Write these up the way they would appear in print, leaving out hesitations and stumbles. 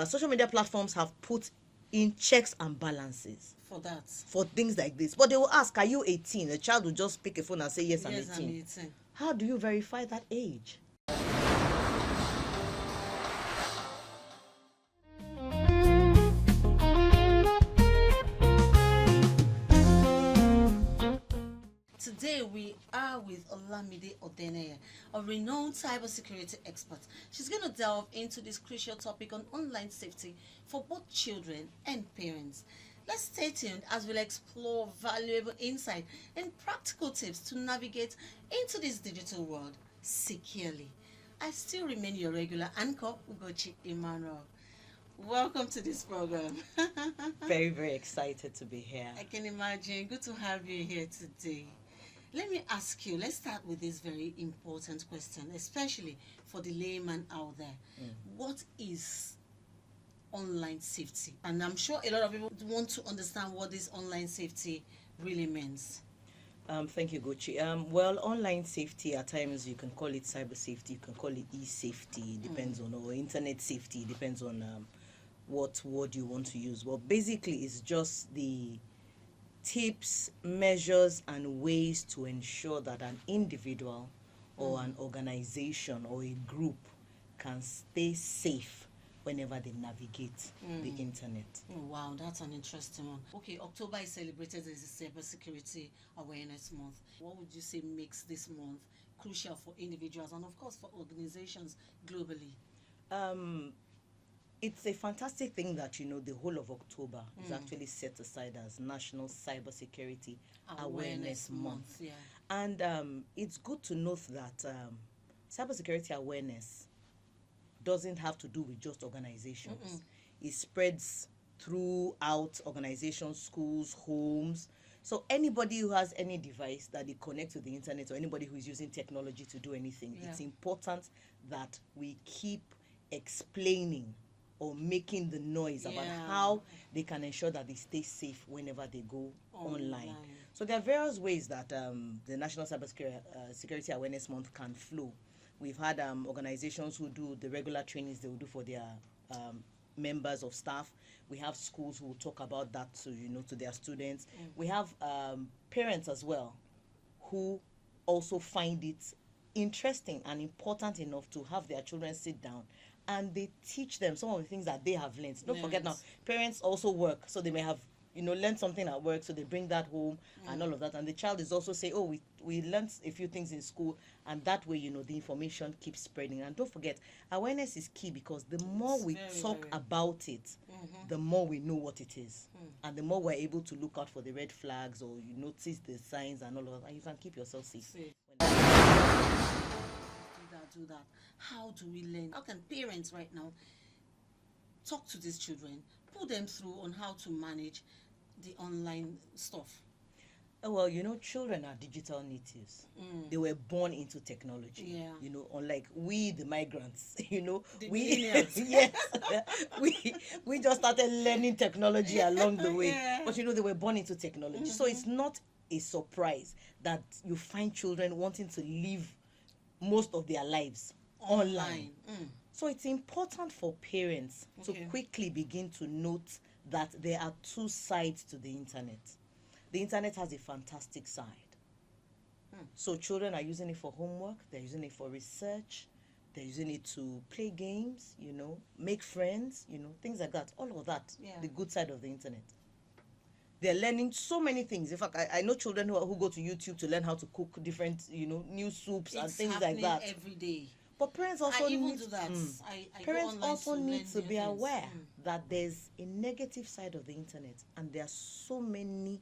social media platforms have put in checks and balances For that. for things like this. But they will ask, are you 18? A child will just pick a phone and say, yes, I'm Yes, 18. I'm 18. How do you verify that age? Today we are with Olamide Odeneye, a renowned cybersecurity expert. She's going to delve into this crucial topic on online safety for both children and parents. Let's stay tuned as we'll explore valuable insight and practical tips to navigate into this digital world securely. I still remain your regular anchor, Ugochi Emmanuel. Welcome to this program. Very, very excited to be here. I can imagine. Good to have you here today. Let me ask you, let's start with this very important question, especially for the layman out there. What is online safety? And I'm sure a lot of people want to understand what this online safety really means. Thank you, Gochi. Well, online safety, at times you can call it cyber safety, you can call it e-safety, depends on, or internet safety, depends on what word you want to use. Well, basically, it's just the tips, measures, and ways to ensure that an individual or an organization or a group can stay safe whenever they navigate the internet. Oh, wow, that's an interesting one. Okay, October is celebrated as a Cybersecurity Awareness Month. What would you say makes this month crucial for individuals and, of course, for organizations globally? It's a fantastic thing that, the whole of October is actually set aside as National Cybersecurity Awareness Month. Yeah. And it's good to note that cybersecurity awareness doesn't have to do with just organizations. It spreads throughout organizations, schools, homes. So anybody who has any device that they connect to the internet, or anybody who is using technology to do anything, it's important that we keep explaining or making the noise about how they can ensure that they stay safe whenever they go online. So there are various ways that the National Cybersecurity Awareness Month can flow. We've had organizations who do the regular trainings they will do for their members of staff. We have schools who will talk about that to their students. We have parents as well who also find it interesting and important enough to have their children sit down and they teach them some of the things that they have learned. Don't forget now, parents also work, so they may have learned something at work, so they bring that home and all of that. And the child is also say, oh, we learned a few things in school, and that way, the information keeps spreading. And don't forget, awareness is key, because the more we talk about it, the more we know what it is. And the more we're able to look out for the red flags, or you notice the signs and all of that, and you can keep yourself safe. Do that. How do we learn? How can parents right now talk to these children, put them through on how to manage the online stuff? Well, children are digital natives. They were born into technology. Unlike we, the migrants, we yes, we just started learning technology along the way. But they were born into technology. So it's not a surprise that you find children wanting to live most of their lives online. So it's important for parents to quickly begin to note that there are two sides to the internet. The internet has a fantastic side. So children are using it for homework, they're using it for research, they're using it to play games, make friends, things like that. All of that, the good side of the internet. They're learning so many things. In fact, I know children who go to YouTube to learn how to cook different, new soups and things like that. Every day. But parents also do that. Parents also need to be aware that there's a negative side of the internet, and there are so many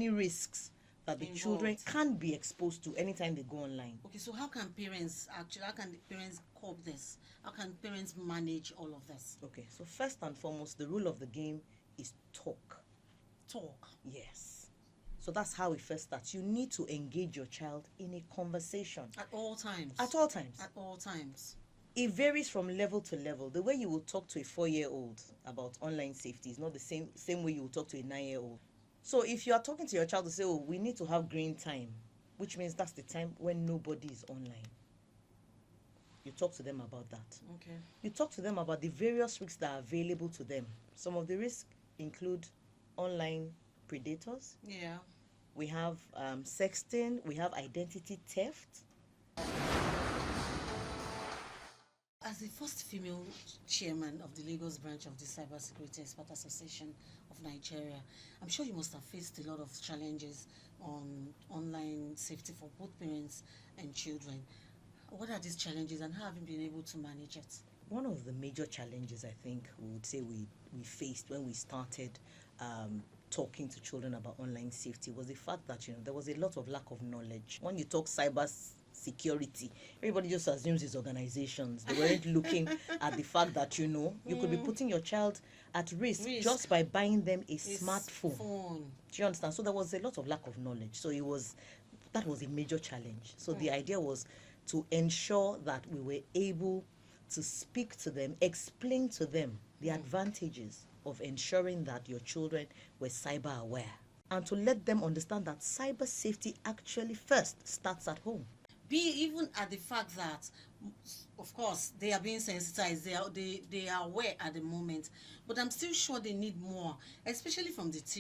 risks that the children can be exposed to anytime they go online. Okay, so how can parents cope this? How can parents manage all of this? Okay, so first and foremost, the rule of the game is talk. Talk. Yes. So that's how it first starts. You need to engage your child in a conversation. At all times. At all times. At all times. It varies from level to level. The way you will talk to a 4-year-old about online safety is not the same way you will talk to a 9-year-old. So if you are talking to your child to say, oh, we need to have green time, which means that's the time when nobody is online. You talk to them about that. Okay. You talk to them about the various risks that are available to them. Some of the risks include online predators. Yeah. We have sexting. We have identity theft. As the first female chairman of the Lagos branch of the Cybersecurity Expert Association of Nigeria, I'm sure you must have faced a lot of challenges on online safety for both parents and children. What are these challenges and how have you been able to manage it? One of the major challenges I think we would say we faced when we started talking to children about online safety was the fact that there was a lot of lack of knowledge. When you talk security, everybody just assumes it's organizations. They weren't looking at the fact that you could be putting your child at risk just by buying them a smartphone. Do you understand? So there was a lot of lack of knowledge. So that was a major challenge. So the idea was to ensure that we were able to speak to them, explain to them the advantages of ensuring that your children were cyber aware, and to let them understand that cyber safety actually first starts at home. Be even at the fact that, of course, they are being sensitized, they are aware at the moment, but I'm still sure they need more, especially from the